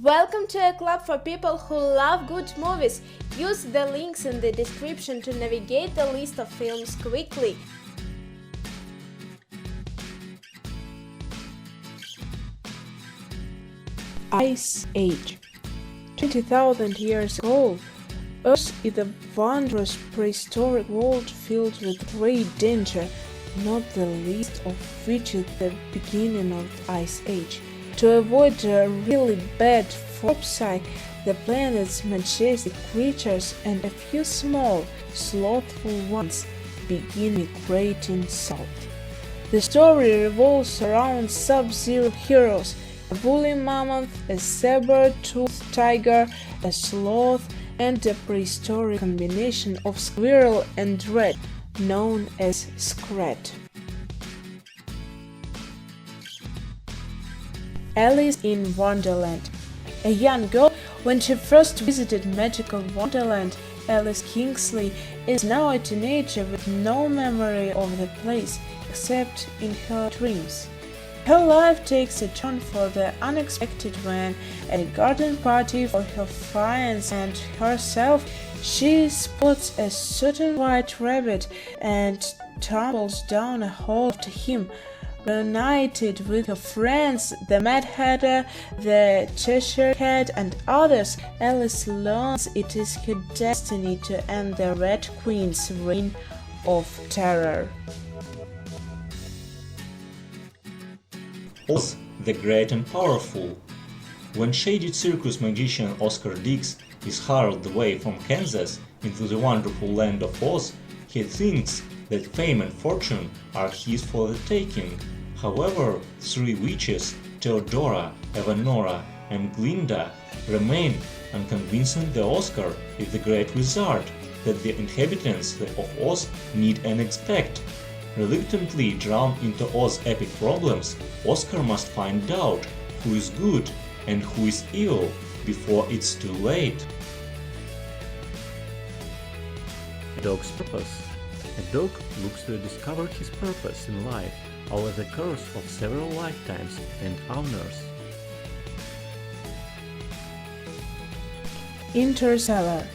Welcome to a club for people who love good movies. Use the links in the description to navigate the list of films quickly. Ice Age. 20,000 years ago, Earth is a wondrous prehistoric world filled with great danger, not the least of which is the beginning of the Ice Age. To avoid a really bad foresight, the planet's majestic creatures and a few small, slothful ones begin migrating south. The story revolves around sub-zero heroes, a woolly mammoth, a saber-toothed tiger, a sloth, and a prehistoric combination of squirrel and rat, known as Scrat. Alice in Wonderland. A young girl, when she first visited magical Wonderland, Alice Kingsley is now a teenager with no memory of the place except in her dreams. Her life takes a turn for the unexpected when, at a garden party for her friends and herself, she spots a certain white rabbit and tumbles down a hole to him. Reunited with her friends, the Mad Hatter, the Cheshire Cat, and others, Alice learns it is her destiny to end the Red Queen's reign of terror. Oz the Great and Powerful. When shady circus magician Oscar Dix is hurled away from Kansas into the wonderful land of Oz, he thinks that fame and fortune are his for the taking. However, three witches, Theodora, Evanora, and Glinda, remain, unconvincing the Oscar is the great wizard that the inhabitants of Oz need and expect. Reluctantly drawn into Oz's epic problems, Oscar must find out who is good and who is evil before it's too late. A dog's purpose. A dog looks to discover his purpose in life over the course of several lifetimes and honors. Interstellar.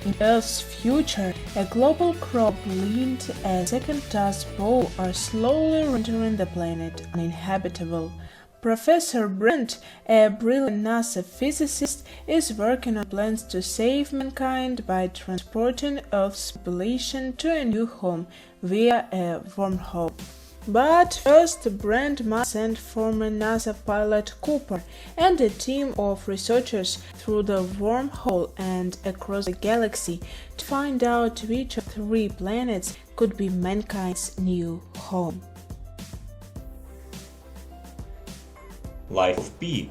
In Earth's future, a global crop linked and second dust bowl are slowly rendering the planet uninhabitable. Professor Brent, a brilliant NASA physicist, is working on plans to save mankind by transporting Earth's population to a new home via a wormhole. But first, Brent must send former NASA pilot Cooper and a team of researchers through the wormhole and across the galaxy to find out which of three planets could be mankind's new home. Life of Pi.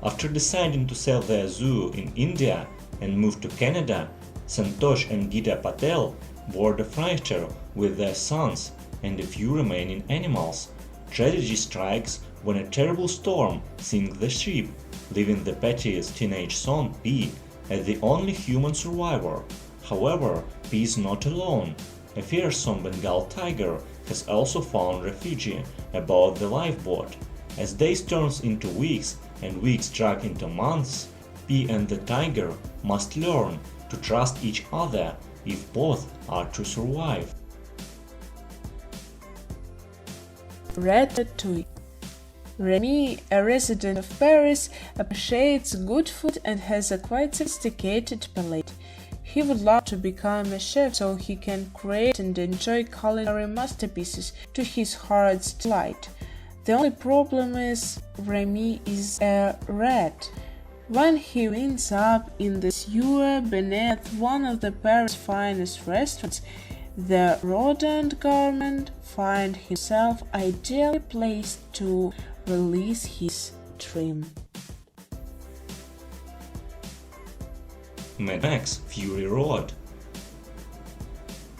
After deciding to sell their zoo in India and move to Canada, Santosh and Gita Patel board a freighter with their sons and a few remaining animals. Tragedy strikes when a terrible storm sinks the ship, leaving the petty's teenage son Pi as the only human survivor. However, Pi is not alone. A fearsome Bengal tiger has also found refuge aboard the lifeboat. As days turn into weeks and weeks drag into months, Pi and the tiger must learn to trust each other if both are to survive. Ratatouille. Remy, a resident of Paris, appreciates good food and has a quite sophisticated palate. He would love to become a chef so he can create and enjoy culinary masterpieces to his heart's delight. The only problem is Remy is a rat. When he winds up in the sewer beneath one of the Paris' finest restaurants, the rodent government finds himself ideally placed to release his dream. Mad Max Fury Road.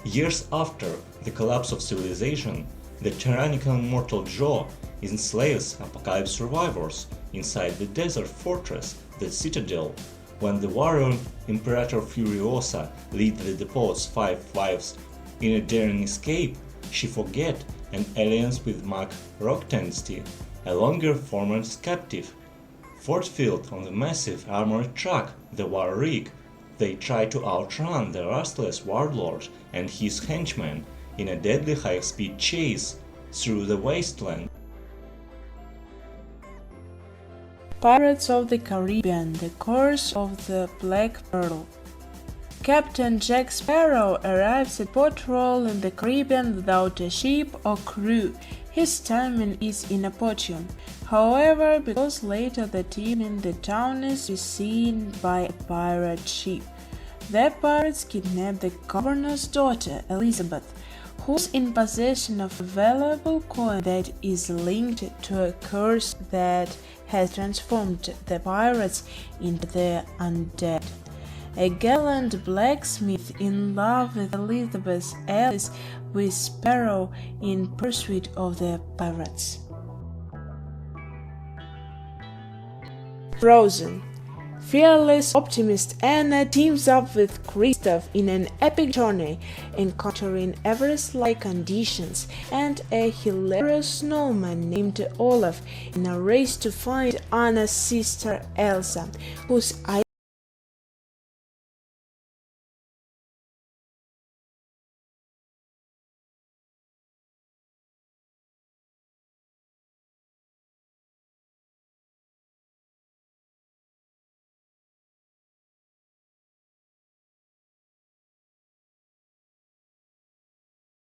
Years after the collapse of civilization, the tyrannical immortal Joe enslaves apocalypse survivors inside the desert fortress, the Citadel. When the warrior Imperator Furiosa leads the depot's 5 wives in a daring escape, she forgets an alliance with Mac Rocktensty, a longer former captive. force field on the massive armored truck, the War Rig, they try to outrun the ruthless warlord and his henchmen in a deadly high-speed chase through the wasteland. Pirates of the Caribbean: The Curse of the Black Pearl. Captain Jack Sparrow arrives at Port Royal in the Caribbean without a ship or crew. His timing is inopportune. However, because later that evening the town is seen by a pirate ship. The pirates kidnap the governor's daughter, Elizabeth, who's in possession of a valuable coin that is linked to a curse that has transformed the pirates into the undead. A gallant blacksmith in love with Elizabeth allies with Sparrow in pursuit of the pirates. Frozen. Fearless optimist Anna teams up with Kristoff in an epic journey, encountering Everest-like conditions and a hilarious snowman named Olaf in a race to find Anna's sister Elsa, whose